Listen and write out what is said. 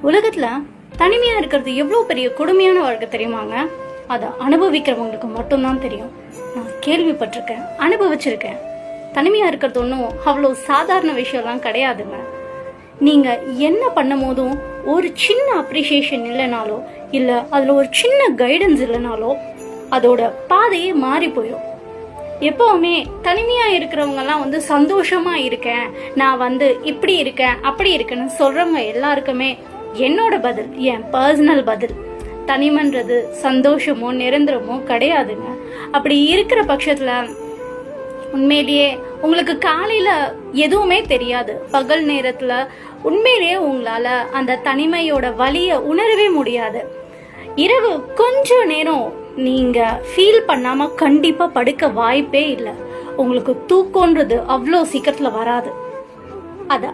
உலகத்துல தனிமையா இருக்கிறது எவ்வளவு பெரிய கொடுமையான வாழ்க்கை தெரியுமாங்க? அதை அனுபவிக்கிறவங்களுக்கு மட்டும்தான் தெரியும். நான் கேள்விப்பட்டிருக்கேன், அனுபவிச்சிருக்கேன். தனிமையா இருக்கிறது ஒன்றும் அவ்வளோ சாதாரண விஷயம்லாம் கிடையாதுங்க. நீங்க என்ன பண்ணும் போதும் ஒரு சின்ன அப்ரிசியேஷன் இல்லைனாலோ இல்ல அதுல ஒரு சின்ன கைடன்ஸ் இல்லைனாலோ அதோட பாதையே மாறி போயிடும். எப்பவுமே தனிமையா இருக்கிறவங்க எல்லாம் சந்தோஷமா இருக்கேன், நான் இப்படி இருக்கேன் அப்படி இருக்கேன்னு சொல்றவங்க எல்லாருக்குமே என்னோட பதில், என் பர்சனல் பதில், தனிமன்றது சந்தோஷமோ நிரந்தரமோ கிடையாதுங்க. அப்படி இருக்கிற பட்சத்துல உண்மையிலேயே உங்களுக்கு காலையில எதுவுமே தெரியாது. பகல் நேரத்துல உண்மையிலேயே உங்களால அந்த தனிமையோட வலிய உணரவே முடியாது. இரவு கொஞ்ச நேரம் நீங்க ஃபீல் பண்ணாம கண்டிப்பா படுக்க வாய்ப்பே இல்லை. உங்களுக்கு தூக்கம்ன்றது அவ்வளோ சீக்கிரத்துல வராது. அத